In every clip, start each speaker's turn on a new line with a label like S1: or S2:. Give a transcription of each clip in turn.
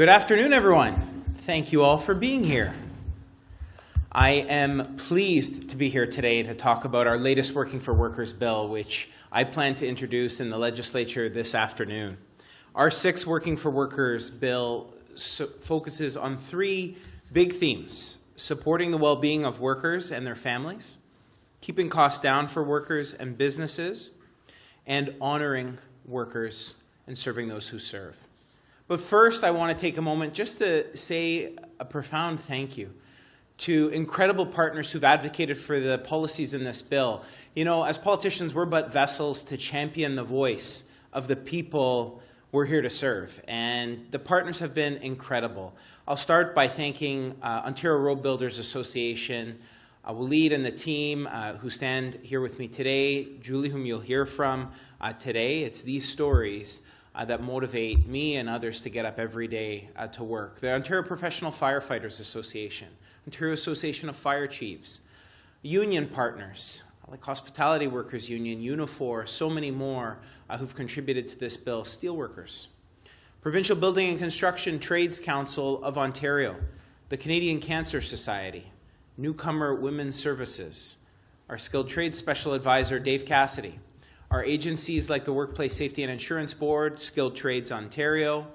S1: Good afternoon, everyone. Thank you all for being here. I am pleased to be here today to talk about our latest Working for Workers bill, which I plan to introduce in the legislature this afternoon. Our sixth Working for Workers bill focuses on three big themes: supporting the well-being of workers and their families, keeping costs down for workers and businesses, and honoring workers and serving those who serve. But first, I want to take a moment just to say a profound thank you to incredible partners who've advocated for the policies in this bill. You know, as politicians, we're but vessels to champion the voice of the people we're here to serve, and the partners have been incredible. I'll start by thanking Ontario Road Builders Association, Waleed and the team who stand here with me today, Julie, whom you'll hear from today. It's these stories that motivate me and others to get up every day to work. The Ontario Professional Firefighters Association, Ontario Association of Fire Chiefs, union partners like Hospitality Workers Union, Unifor, so many more who've contributed to this bill, steelworkers, Provincial Building and Construction Trades Council of Ontario, the Canadian Cancer Society, Newcomer Women's Services, our Skilled Trades Special Advisor, Dave Cassidy, our agencies like the Workplace Safety and Insurance Board, Skilled Trades Ontario,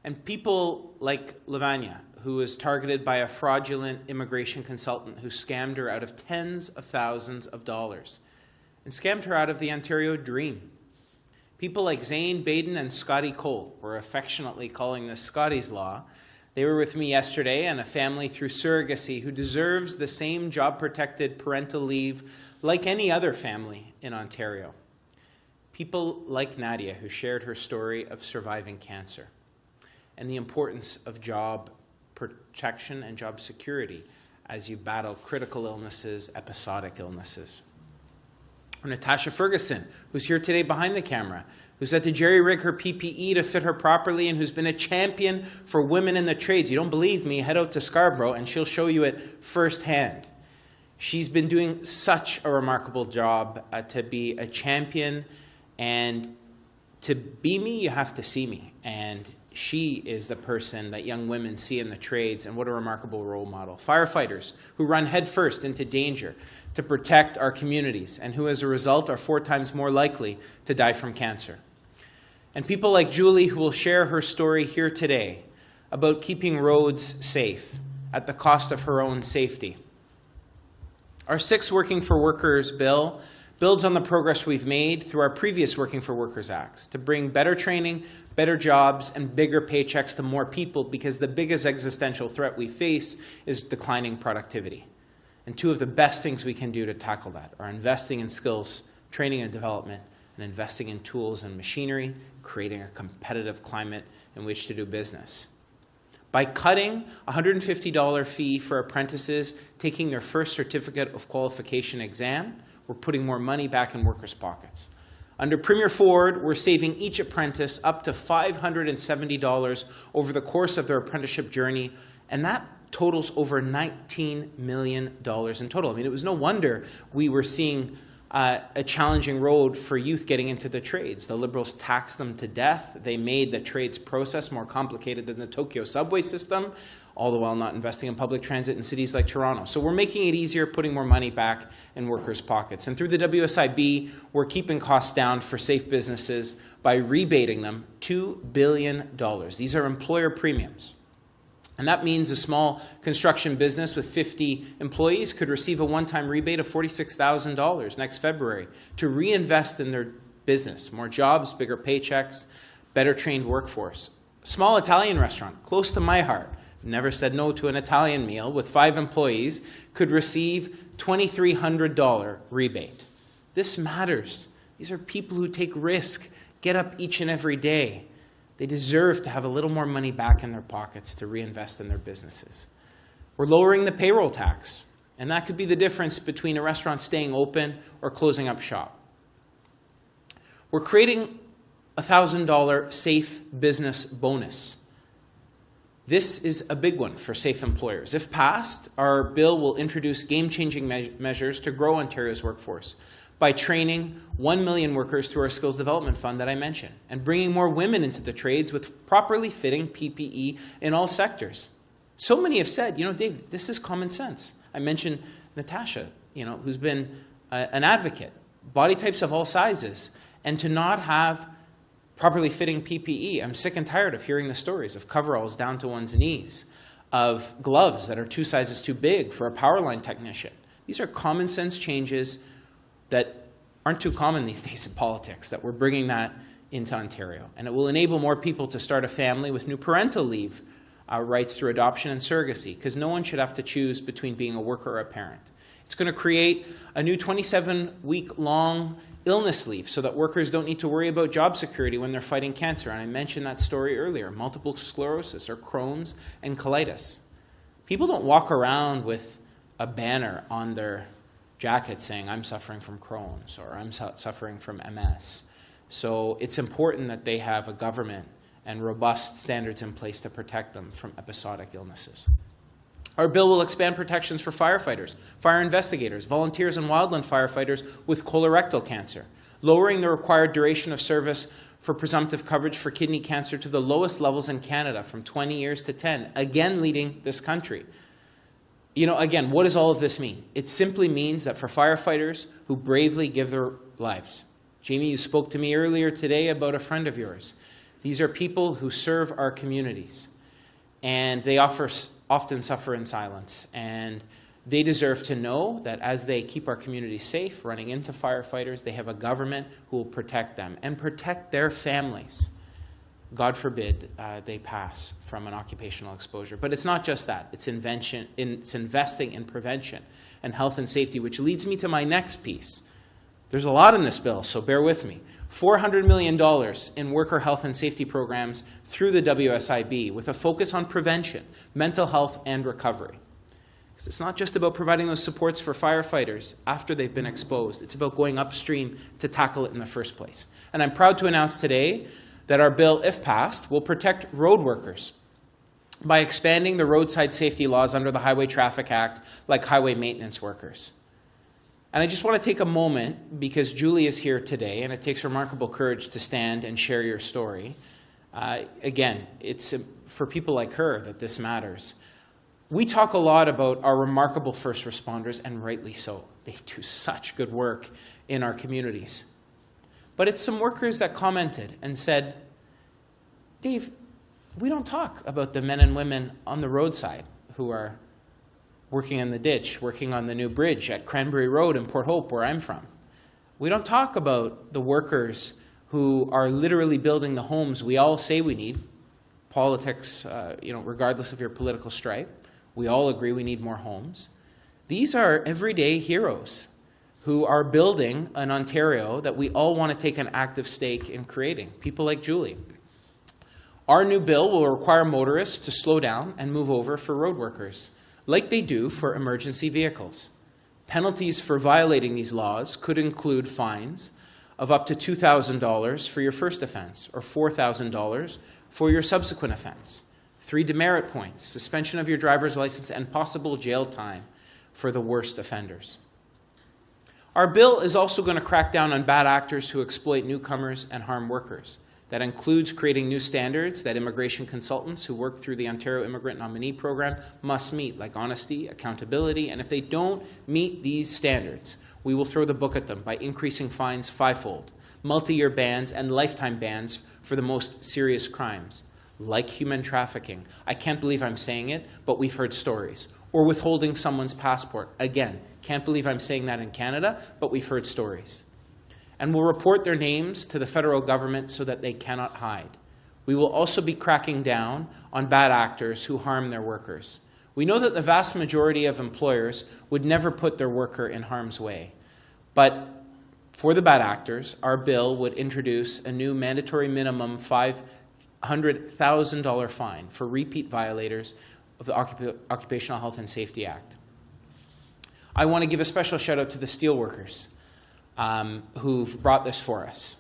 S1: and people like Lavanya, who was targeted by a fraudulent immigration consultant who scammed her out of tens of thousands of dollars and scammed her out of the Ontario dream. People like Zane Baden and Scotty Cole, we're affectionately calling this Scotty's Law. They were with me yesterday, and a family through surrogacy who deserves the same job-protected parental leave like any other family in Ontario. People like Nadia, who shared her story of surviving cancer and the importance of job protection and job security as you battle critical illnesses, episodic illnesses. Or Natasha Ferguson, who's here today behind the camera, who's had to jerry-rig her PPE to fit her properly and who's been a champion for women in the trades. You don't believe me? Head out to Scarborough and she'll show you it firsthand. She's been doing such a remarkable job to be a champion, and to be me, you have to see me. And she is the person that young women see in the trades, and what a remarkable role model. Firefighters who run headfirst into danger to protect our communities and who, as a result, are 4 times more likely to die from cancer. And people like Julie, who will share her story here today about keeping roads safe at the cost of her own safety. Our sixth Working for Workers bill builds on the progress we've made through our previous Working for Workers Acts to bring better training, better jobs, and bigger paychecks to more people, because the biggest existential threat we face is declining productivity. And 2 of the best things we can do to tackle that are investing in skills, training and development, and investing in tools and machinery, creating a competitive climate in which to do business. By cutting a $150 fee for apprentices taking their first certificate of qualification exam, we're putting more money back in workers' pockets. Under Premier Ford, we're saving each apprentice up to $570 over the course of their apprenticeship journey, and that totals over $19 million in total. I mean, it was no wonder we were seeing a challenging road for youth getting into the trades. The Liberals taxed them to death. They made the trades process more complicated than the Tokyo subway system, all the while not investing in public transit in cities like Toronto. So we're making it easier, putting more money back in workers' pockets. And through the WSIB, we're keeping costs down for safe businesses by rebating them $2 billion. These are employer premiums. And that means a small construction business with 50 employees could receive a one-time rebate of $46,000 next February to reinvest in their business. More jobs, bigger paychecks, better trained workforce. Small Italian restaurant, close to my heart, never said no to an Italian meal, with 5 employees, could receive $2,300 rebate. This matters. These are people who take risk, get up each and every day. They deserve to have a little more money back in their pockets to reinvest in their businesses. We're lowering the payroll tax, and that could be the difference between a restaurant staying open or closing up shop. We're creating a $1,000 safe business bonus. This is a big one for safe employers. If passed, our bill will introduce game-changing measures to grow Ontario's workforce by training 1 million workers through our skills development fund that I mentioned, and bringing more women into the trades with properly fitting PPE in all sectors. So many have said, Dave, this is common sense. I mentioned Natasha, who's been an advocate, body types of all sizes, and to not have properly fitting PPE. I'm sick and tired of hearing the stories of coveralls down to one's knees, of gloves that are 2 sizes too big for a power line technician. These are common sense changes that aren't too common these days in politics, that we're bringing that into Ontario. And it will enable more people to start a family with new parental leave rights through adoption and surrogacy, because no one should have to choose between being a worker or a parent. It's going to create a new 27-week-long illness leave so that workers don't need to worry about job security when they're fighting cancer. And I mentioned that story earlier, multiple sclerosis or Crohn's and colitis. People don't walk around with a banner on their jacket saying, I'm suffering from Crohn's or I'm suffering from MS. So it's important that they have a government and robust standards in place to protect them from episodic illnesses. Our bill will expand protections for firefighters, fire investigators, volunteers, and wildland firefighters with colorectal cancer, lowering the required duration of service for presumptive coverage for kidney cancer to the lowest levels in Canada, from 20 years to 10, again leading this country. Again, what does all of this mean? It simply means that for firefighters who bravely give their lives. Jamie, you spoke to me earlier today about a friend of yours. These are people who serve our communities, and they often suffer in silence. And they deserve to know that as they keep our communities safe, running into firefighters, they have a government who will protect them and protect their families. God forbid they pass from an occupational exposure. But it's not just that. It's investing in prevention and health and safety, which leads me to my next piece. There's a lot in this bill, so bear with me. $400 million in worker health and safety programs through the WSIB with a focus on prevention, mental health, and recovery. Because it's not just about providing those supports for firefighters after they've been exposed. It's about going upstream to tackle it in the first place. And I'm proud to announce today that our bill, if passed, will protect road workers by expanding the roadside safety laws under the Highway Traffic Act, like highway maintenance workers. And I just want to take a moment, because Julie is here today, and it takes remarkable courage to stand and share your story. Again, it's for people like her that this matters. We talk a lot about our remarkable first responders, and rightly so. They do such good work in our communities. But it's some workers that commented and said, Dave, we don't talk about the men and women on the roadside who are working in the ditch, working on the new bridge at Cranberry Road in Port Hope, where I'm from. We don't talk about the workers who are literally building the homes we all say we need. Politics, regardless of your political stripe, we all agree we need more homes. These are everyday heroes who are building an Ontario that we all want to take an active stake in creating, people like Julie. Our new bill will require motorists to slow down and move over for road workers, like they do for emergency vehicles. Penalties for violating these laws could include fines of up to $2,000 for your first offense or $4,000 for your subsequent offense, 3 demerit points, suspension of your driver's license, and possible jail time for the worst offenders. Our bill is also going to crack down on bad actors who exploit newcomers and harm workers. That includes creating new standards that immigration consultants who work through the Ontario Immigrant Nominee Program must meet, like honesty, accountability, and if they don't meet these standards, we will throw the book at them by increasing fines 5-fold, multi-year bans, and lifetime bans for the most serious crimes, like human trafficking. I can't believe I'm saying it, but we've heard stories. Or withholding someone's passport. Again, can't believe I'm saying that in Canada, but we've heard stories. And will report their names to the federal government so that they cannot hide. We will also be cracking down on bad actors who harm their workers. We know that the vast majority of employers would never put their worker in harm's way. But for the bad actors, our bill would introduce a new mandatory minimum $500,000 fine for repeat violators of the Occupational Health and Safety Act. I want to give a special shout out to the steelworkers who've brought this for us.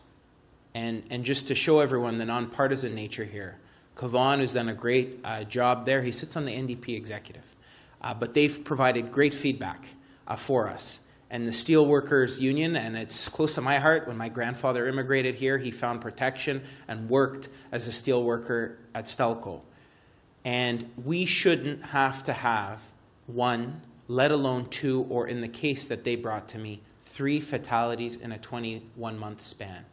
S1: And just to show everyone the nonpartisan nature here, Kavan, who's done a great job there, he sits on the NDP executive. But they've provided great feedback for us. And the Steelworkers Union, and it's close to my heart, when my grandfather immigrated here, he found protection and worked as a steel worker at Stelco. And we shouldn't have to have one, let alone two, or in the case that they brought to me, 3 fatalities in a 21-month span.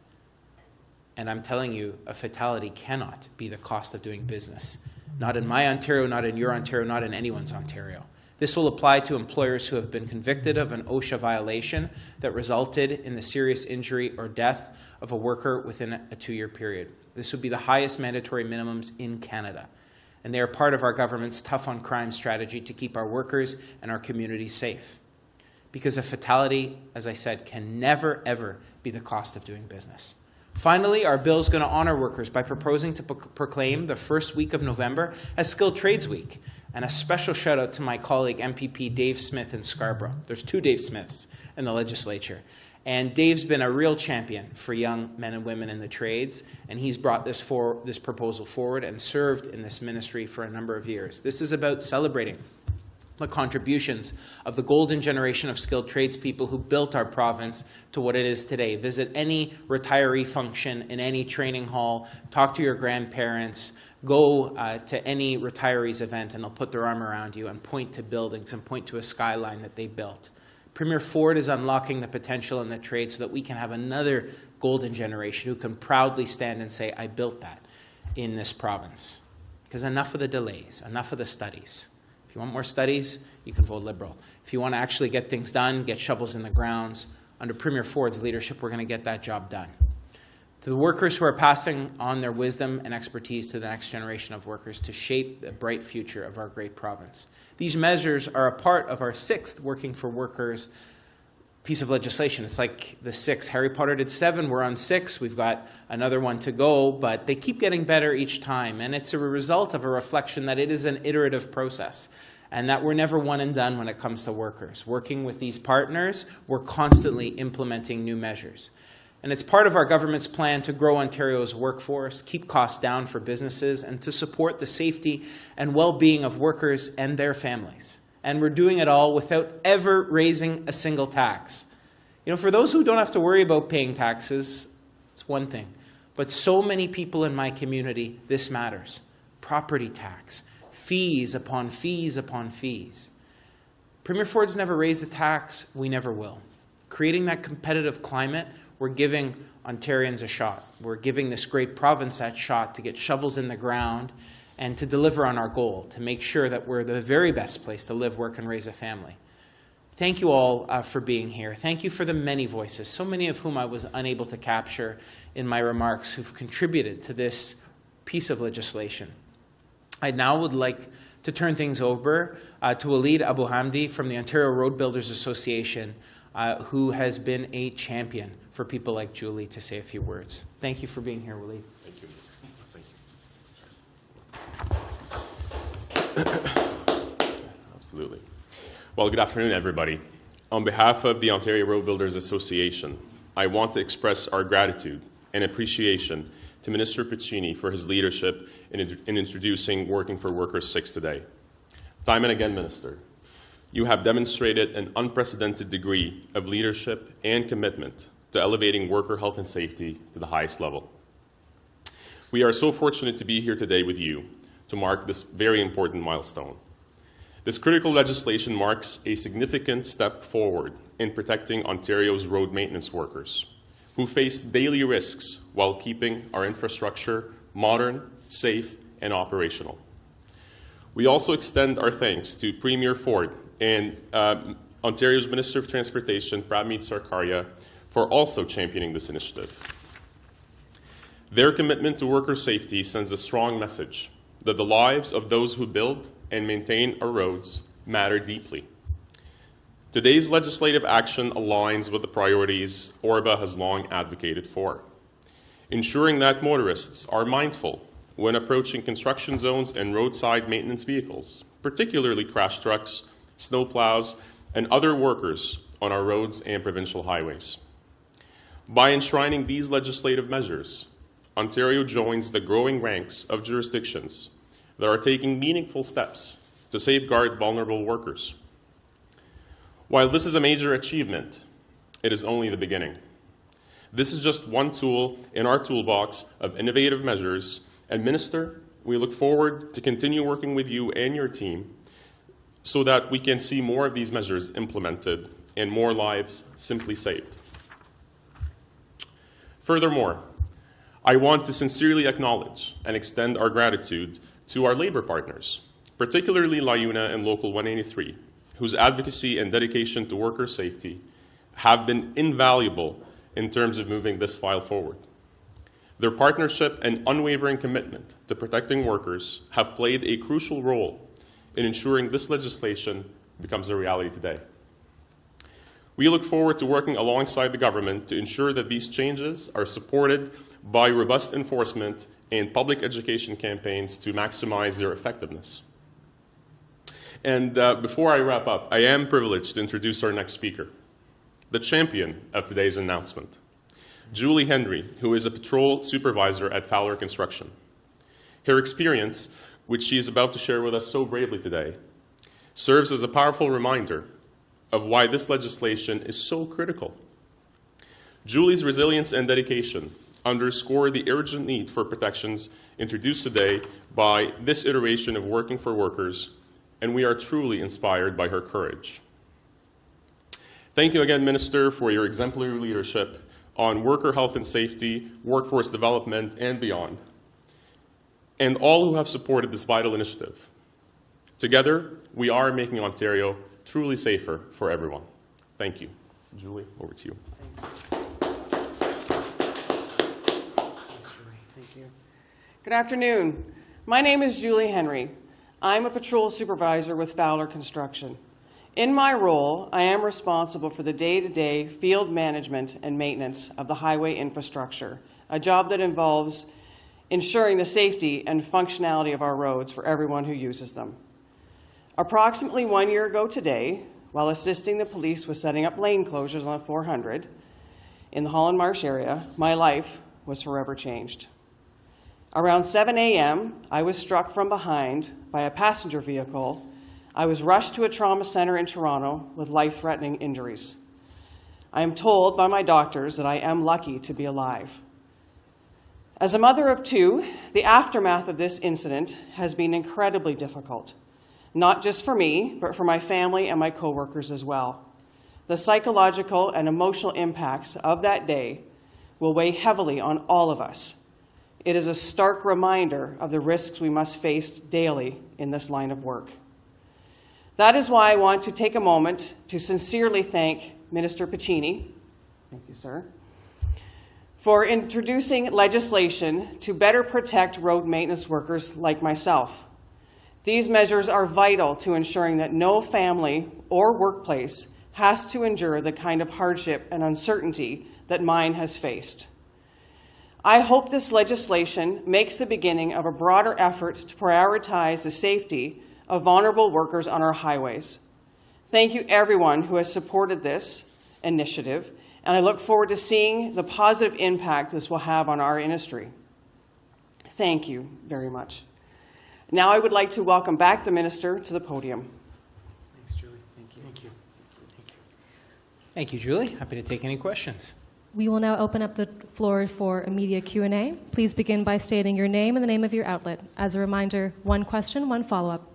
S1: And I'm telling you, a fatality cannot be the cost of doing business. Not in my Ontario, not in your Ontario, not in anyone's Ontario. This will apply to employers who have been convicted of an OSHA violation that resulted in the serious injury or death of a worker within a 2-year period. This would be the highest mandatory minimums in Canada. And they are part of our government's tough on crime strategy to keep our workers and our communities safe. Because a fatality, as I said, can never, ever be the cost of doing business. Finally, our bill is going to honor workers by proposing to proclaim the first week of November as Skilled Trades Week. And a special shout out to my colleague, MPP Dave Smith in Scarborough. There's 2 Dave Smiths in the legislature. And Dave's been a real champion for young men and women in the trades, and he's brought this proposal forward and served in this ministry for a number of years. This is about celebrating the contributions of the golden generation of skilled tradespeople who built our province to what it is today. Visit any retiree function in any training hall, talk to your grandparents, go to any retirees event, and they'll put their arm around you and point to buildings and point to a skyline that they built. Premier Ford is unlocking the potential in the trade so that we can have another golden generation who can proudly stand and say, I built that in this province. Because enough of the delays, enough of the studies. If you want more studies, you can vote Liberal. If you want to actually get things done, get shovels in the grounds, under Premier Ford's leadership, we're going to get that job done. To the workers who are passing on their wisdom and expertise to the next generation of workers to shape the bright future of our great province. These measures are a part of our 6th Working for Workers piece of legislation. It's like the 6. Harry Potter did 7. We're on 6. We've got another one to go, but they keep getting better each time. And it's a result of a reflection that it is an iterative process and that we're never one and done when it comes to workers. Working with these partners, we're constantly implementing new measures. And it's part of our government's plan to grow Ontario's workforce, keep costs down for businesses, and to support the safety and well-being of workers and their families. And we're doing it all without ever raising a single tax. You know, for those who don't have to worry about paying taxes, it's one thing. But so many people in my community, this matters. Property tax, fees upon fees upon fees. Premier Ford's never raised a tax, we never will. Creating that competitive climate, we're giving Ontarians a shot. We're giving this great province that shot to get shovels in the ground and to deliver on our goal, to make sure that we're the very best place to live, work, and raise a family. Thank you all for being here. Thank you for the many voices, so many of whom I was unable to capture in my remarks, who've contributed to this piece of legislation. I now would like to turn things over to Walid Abu Hamdi from the Ontario Road Builders Association, who has been a champion for people like Julie, to say a few words. Thank you for being here, Walid.
S2: Thank you, Mr. Thank you. Absolutely. Well, good afternoon, everybody. On behalf of the Ontario Road Builders Association, I want to express our gratitude and appreciation to Minister Piccini for his leadership in introducing Working for Workers 6 today. Time and again, Minister, you have demonstrated an unprecedented degree of leadership and commitment to elevating worker health and safety to the highest level. We are so fortunate to be here today with you to mark this very important milestone. This critical legislation marks a significant step forward in protecting Ontario's road maintenance workers, who face daily risks while keeping our infrastructure modern, safe, and operational. We also extend our thanks to Premier Ford and Ontario's Minister of Transportation, Pramit Sarkaria, for also championing this initiative. Their commitment to worker safety sends a strong message that the lives of those who build and maintain our roads matter deeply. Today's legislative action aligns with the priorities ORBA has long advocated for, ensuring that motorists are mindful when approaching construction zones and roadside maintenance vehicles, particularly crash trucks, snowplows, and other workers on our roads and provincial highways. By enshrining these legislative measures, Ontario joins the growing ranks of jurisdictions that are taking meaningful steps to safeguard vulnerable workers. While this is a major achievement, it is only the beginning. This is just one tool in our toolbox of innovative measures, and Minister, we look forward to continue working with you and your team so that we can see more of these measures implemented and more lives simply saved. Furthermore, I want to sincerely acknowledge and extend our gratitude to our Labour partners, particularly LIUNA and Local 183, whose advocacy and dedication to worker safety have been invaluable in terms of moving this file forward. Their partnership and unwavering commitment to protecting workers have played a crucial role in ensuring this legislation becomes a reality today. We look forward to working alongside the government to ensure that these changes are supported by robust enforcement and public education campaigns to maximize their effectiveness. And before I wrap up, I am privileged to introduce our next speaker, the champion of today's announcement, Julie Henry, who is a patrol supervisor at Fowler Construction. Her experience, which she is about to share with us so bravely today, serves as a powerful reminder of why this legislation is so critical. Julie's resilience and dedication underscore the urgent need for protections introduced today by this iteration of Working for Workers, and we are truly inspired by her courage. Thank you again, Minister, for your exemplary leadership on worker health and safety, workforce development, and beyond, and all who have supported this vital initiative. Together, we are making Ontario truly safer for everyone. Thank you. Julie, over to you.
S3: Thank you. Good afternoon. My name is Julie Henry. I'm a patrol supervisor with Fowler Construction. In my role, I am responsible for the day-to-day field management and maintenance of the highway infrastructure, a job that involves ensuring the safety and functionality of our roads for everyone who uses them. Approximately 1 year ago today, while assisting the police with setting up lane closures on the 400 in the Holland Marsh area, my life was forever changed. Around 7 a.m., I was struck from behind by a passenger vehicle. I was rushed to a trauma center in Toronto with life-threatening injuries. I am told by my doctors that I am lucky to be alive. As a mother of two, the aftermath of this incident has been incredibly difficult, not just for me, but for my family and my coworkers as well. The psychological and emotional impacts of that day will weigh heavily on all of us. It is a stark reminder of the risks we must face daily in this line of work. That is why I want to take a moment to sincerely thank Minister Piccini, thank you, sir, for introducing legislation to better protect road maintenance workers like myself. These measures are vital to ensuring that no family or workplace has to endure the kind of hardship and uncertainty that mine has faced. I hope this legislation makes the beginning of a broader effort to prioritize the safety of vulnerable workers on our highways. Thank you everyone who has supported this initiative, and I look forward to seeing the positive impact this will have on our industry. Thank you very much. Now I would like to welcome back the Minister to the podium.
S1: Thanks, Julie. Thank you. Thank you. Thank you. Thank you, Julie. Happy to take any questions.
S4: We will now open up the floor for a media Q&A. Please begin by stating your name and the name of your outlet. As a reminder, one question, one follow-up.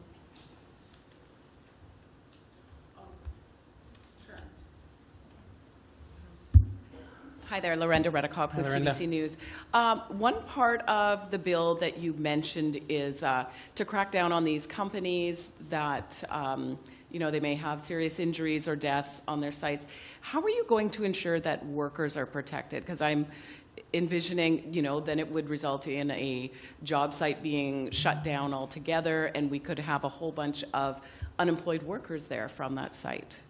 S5: Hi there, Lorenda Redekop with CBC News. One part of the bill that you mentioned is to crack down on these companies that they may have serious injuries or deaths on their sites. How are you going to ensure that workers are protected? Because I'm envisioning, then it would result in a job site being shut down altogether, and we could have a whole bunch of unemployed workers there from that site.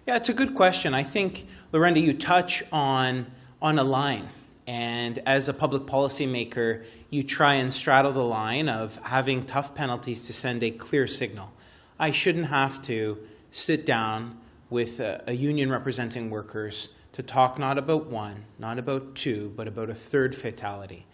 S1: Yeah, it's a good question. I think, Lorenda, you touch on a line. And as a public policy maker, you try and straddle the line of having tough penalties to send a clear signal. I shouldn't have to sit down with a union representing workers to talk not about one, not about two, but about a third fatality.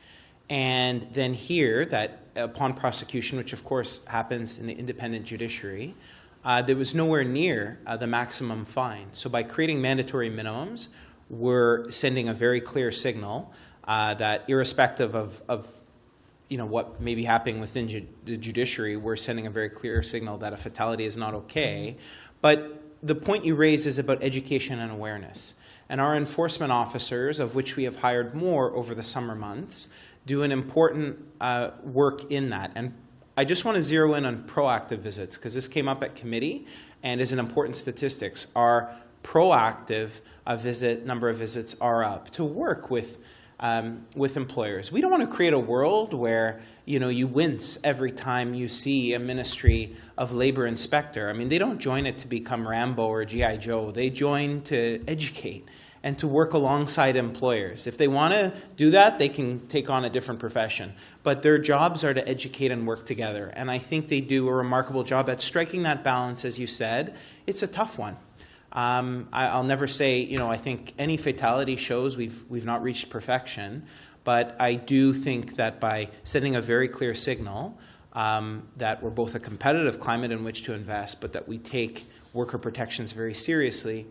S1: And then hear that upon prosecution, which of course happens in the independent judiciary, there was nowhere near the maximum fine. So by creating mandatory minimums, we're sending a very clear signal that irrespective of what may be happening within the judiciary, we're sending a very clear signal that a fatality is not okay. But the point you raise is about education and awareness. And our enforcement officers, of which we have hired more over the summer months, do an important work in that. And I just want to zero in on proactive visits, because this came up at committee and is an important statistics. Our proactive number of visits are up to work with employers. We don't want to create a world where you wince every time you see a Ministry of Labour inspector. I mean, they don't join it to become Rambo or G.I. Joe. They join to educate and to work alongside employers. If they want to do that, they can take on a different profession. But their jobs are to educate and work together. And I think they do a remarkable job at striking that balance, as you said. It's a tough one. I'll never say, I think any fatality shows we've not reached perfection, but I do think that by sending a very clear signal that we're both a competitive climate in which to invest, but that we take worker protections very seriously,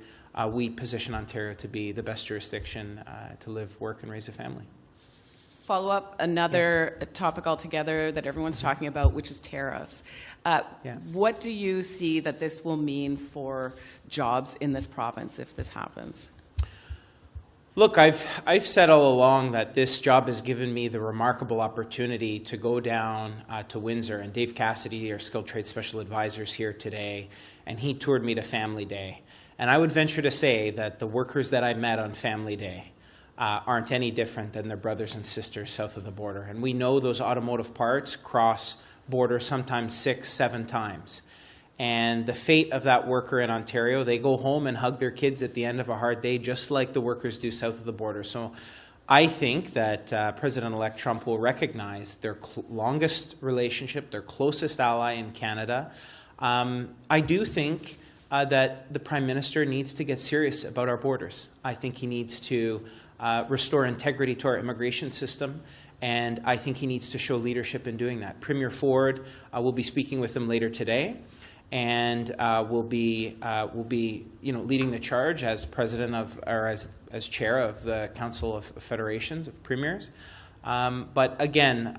S1: we position Ontario to be the best jurisdiction to live, work, and raise a family.
S5: Follow up, another topic altogether that everyone's talking about, which is tariffs. What do you see that this will mean for jobs in this province if this happens?
S1: Look, I've said all along that this job has given me the remarkable opportunity to go down to Windsor, and Dave Cassidy, our skilled trade special advisor, is here today, and he toured me to Family Day. And I would venture to say that the workers that I met on Family Day aren't any different than their brothers and sisters south of the border. And we know those automotive parts cross borders sometimes 6, 7 times. And the fate of that worker in Ontario, they go home and hug their kids at the end of a hard day, just like the workers do south of the border. So I think that President-elect Trump will recognize their longest relationship, their closest ally in Canada. I do think that the Prime Minister needs to get serious about our borders. I think he needs to restore integrity to our immigration system, and I think he needs to show leadership in doing that. Premier Ford will be speaking with him later today, and will be leading the charge as president of, or as chair of the Council of Federations of Premiers. But again,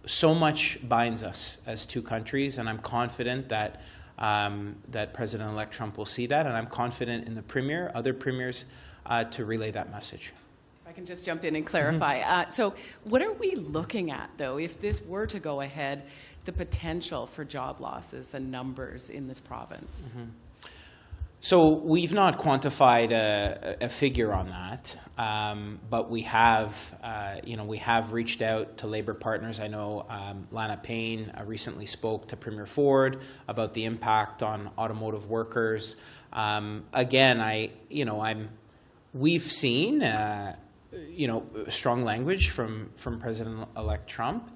S1: so much binds us as two countries, and I'm confident that that President-elect Trump will see that, and I'm confident in the Premier, other premiers, to relay that message.
S5: If I can just jump in and clarify. So what are we looking at, though, if this were to go ahead, the potential for job losses and numbers in this province?
S1: So we've not quantified a figure on that, but we have reached out to Labour partners. I know Lana Payne recently spoke to Premier Ford about the impact on automotive workers. Again, we've seen strong language from President-elect Trump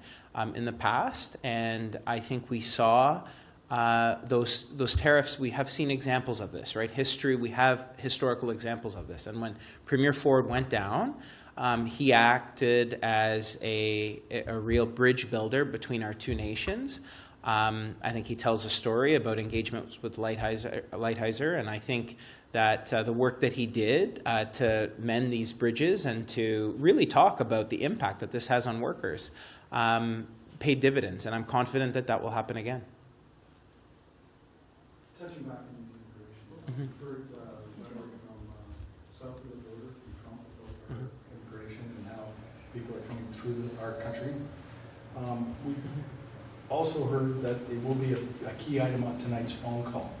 S1: in the past, and I think we saw those tariffs. We have seen examples of this, right? We have historical examples of this. And when Premier Ford went down, he acted as a real bridge builder between our two nations. I think he tells a story about engagements with Lighthizer, and I think that the work that he did to mend these bridges and to really talk about the impact that this has on workers paid dividends, and I'm confident that that will happen again.
S6: Touching back on immigration, we've heard rhetoric from south of the border from Trump about immigration and how people are coming through our country. We've also heard that it will be a key item on tonight's phone call.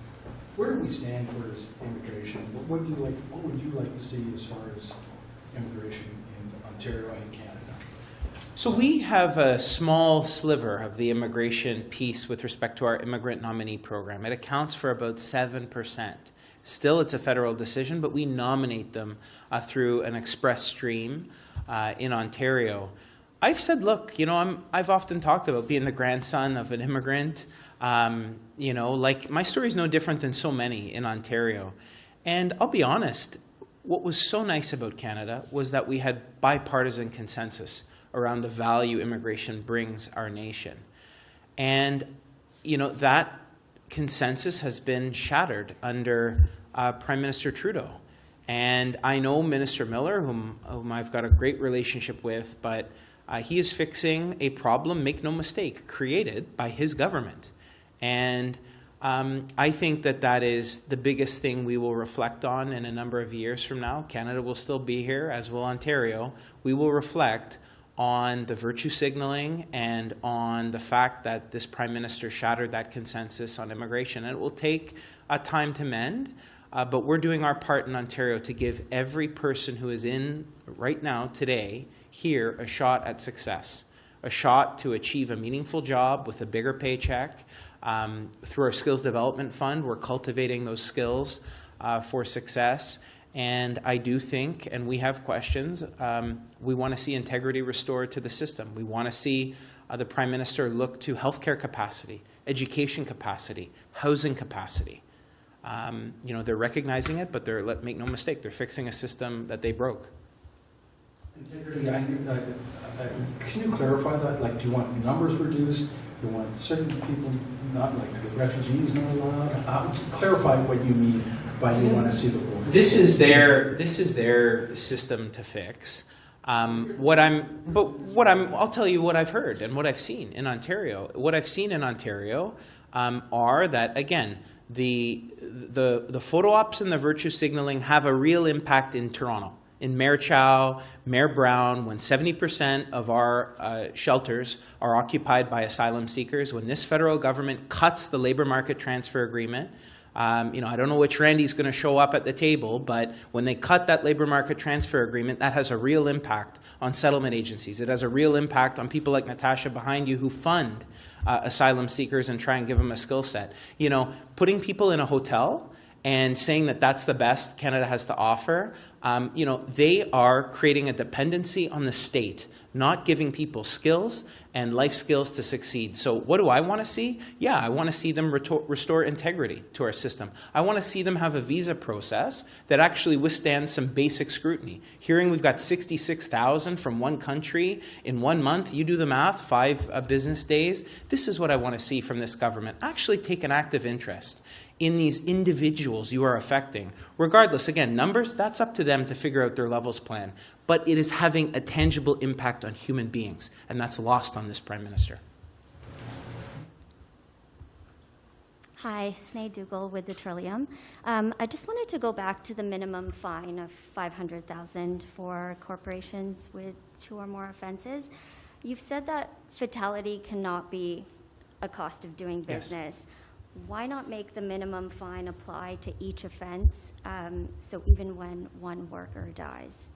S6: Where do we stand for immigration? What would you like to see as far as immigration in Ontario and Canada?
S1: So we have a small sliver of the immigration piece with respect to our immigrant nominee program. It accounts for about 7%. Still, it's a federal decision, but we nominate them through an express stream in Ontario. I've said, look, I've often talked about being the grandson of an immigrant. My story is no different than so many in Ontario. And I'll be honest, what was so nice about Canada was that we had bipartisan consensus around the value immigration brings our nation. And, that consensus has been shattered under Prime Minister Trudeau. And I know Minister Miller, whom I've got a great relationship with, but he is fixing a problem, make no mistake, created by his government. And I think that is the biggest thing we will reflect on in a number of years from now. Canada will still be here, as will Ontario. We will reflect on the virtue signaling and on the fact that this Prime Minister shattered that consensus on immigration. And it will take time to mend, but we're doing our part in Ontario to give every person who is in right now, today, here, a shot at success, a shot to achieve a meaningful job with a bigger paycheck. Through our Skills Development Fund, we're cultivating those skills for success. And I do think, and we have questions, we want to see integrity restored to the system. We want to see the Prime Minister look to healthcare capacity, education capacity, housing capacity. They're recognizing it, but make no mistake, they're fixing a system that they broke.
S6: Integrity, can you clarify that? Like, do you want numbers reduced? Do you want certain people not, like the refugees not allowed? Clarify what you mean by you want to see the border.
S1: This is their system to fix. I'll tell you what I've heard and what I've seen in Ontario. What I've seen in Ontario are that, again, the photo ops and the virtue signaling have a real impact in Toronto. In Mayor Chow, Mayor Brown, when 70% of our shelters are occupied by asylum seekers, when this federal government cuts the labour market transfer agreement, I don't know which Randy's going to show up at the table, but when they cut that labour market transfer agreement, that has a real impact on settlement agencies. It has a real impact on people like Natasha behind you who fund asylum seekers and try and give them a skill set. Putting people in a hotel and saying that that's the best Canada has to offer, they are creating a dependency on the state, not giving people skills and life skills to succeed. So what do I want to see? Yeah, I want to see them restore integrity to our system. I want to see them have a visa process that actually withstands some basic scrutiny. Hearing we've got 66,000 from one country in 1 month, you do the math, 5 business days. This is what I want to see from this government. Actually take an active interest in these individuals you are affecting. Regardless, again, numbers, that's up to them to figure out their levels plan. But it is having a tangible impact on human beings, and that's lost on this Prime Minister.
S7: Hi, Sinead Dougal with the Trillium. I just wanted to go back to the minimum fine of $500,000 for corporations with 2 or more offenses. You've said that fatality cannot be a cost of doing business. Yes. Why not make the minimum fine apply to each offense, so even when one worker dies?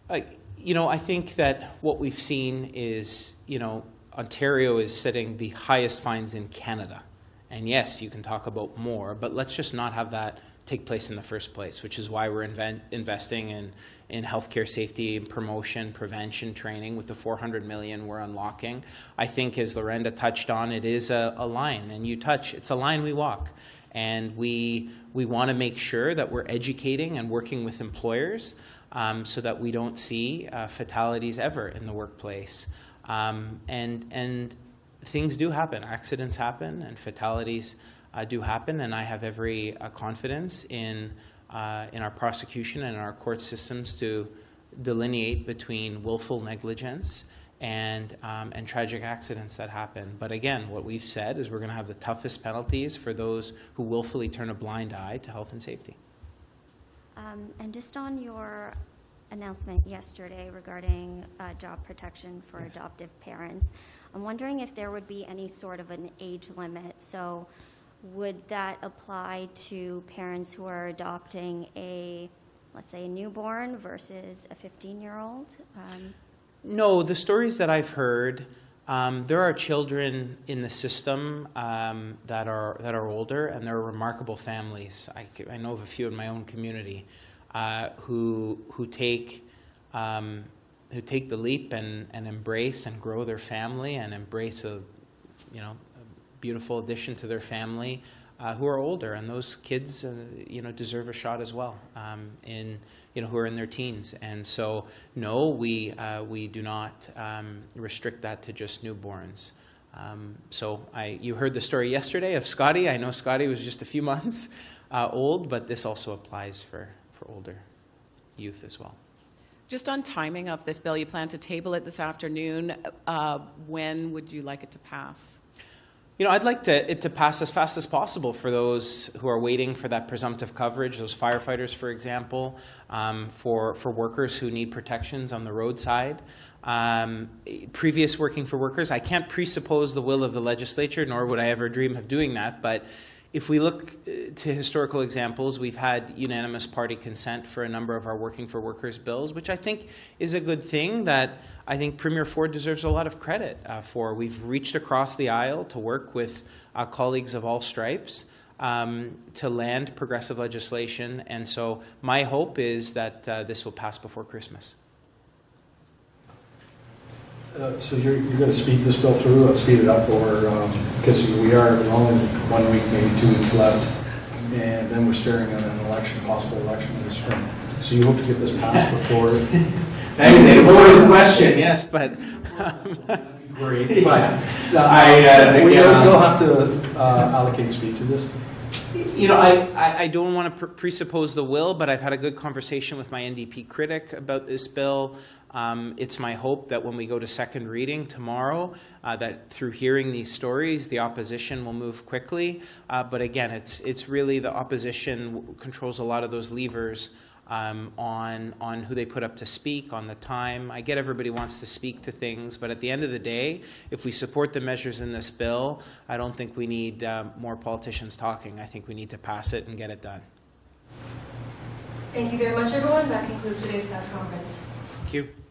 S1: I think that what we've seen is, Ontario is setting the highest fines in Canada. And yes, you can talk about more, but let's just not have that take place in the first place, which is why we're investing in healthcare safety, promotion, prevention, training with the $400 million we're unlocking. I think, as Lorenda touched on, it is a line, and it's a line we walk. And we want to make sure that we're educating and working with employers so that we don't see fatalities ever in the workplace. And things do happen, accidents happen, and fatalities do happen, and I have every confidence in our prosecution and our court systems to delineate between willful negligence and tragic accidents that happen. But again, what we've said is we're going to have the toughest penalties for those who willfully turn a blind eye to health and safety.
S7: And just on your announcement yesterday regarding job protection for
S1: Yes.
S7: adoptive parents, I'm wondering if there would be any sort of an age limit. So would that apply to parents who are adopting let's say, a newborn versus a 15-year-old?
S1: No, the stories that I've heard, there are children in the system that are older, and there are remarkable families. I know of a few in my own community who take the leap and embrace and grow their family and embrace a beautiful addition to their family, who are older, and those kids deserve a shot as well, who are in their teens. And so no, we do not restrict that to just newborns. You heard the story yesterday of Scotty. I know Scotty was just a few months old, but this also applies for older youth as well.
S5: Just on timing of this bill, you plan to table it this afternoon. When would you like it to pass?
S1: You know, I'd like it to pass as fast as possible for those who are waiting for that presumptive coverage, those firefighters, for example, for workers who need protections on the roadside. Previous working for workers, I can't presuppose the will of the legislature, nor would I ever dream of doing that, but if we look to historical examples, we've had unanimous party consent for a number of our working for workers bills, which I think is a good thing that I think Premier Ford deserves a lot of credit for. We've reached across the aisle to work with colleagues of all stripes to land progressive legislation, and so my hope is that this will pass before Christmas.
S6: So you're going to speed this bill through, speed it up, or because we're only 1 week, maybe 2 weeks left, and then we're staring at an election, possible elections this spring. So you hope to get this passed before?
S1: That is a loaded question, yes, but
S6: great. But we'll have to allocate speed to this.
S1: You know, I don't want to presuppose the will, but I've had a good conversation with my NDP critic about this bill. It's my hope that when we go to second reading tomorrow, that through hearing these stories, the opposition will move quickly. But again, it's really the opposition controls a lot of those levers on who they put up to speak, on the time. I get everybody wants to speak to things, but at the end of the day, if we support the measures in this bill, I don't think we need more politicians talking. I think we need to pass it and get it done.
S4: Thank you very much, everyone. That concludes today's press conference.
S1: Thank you.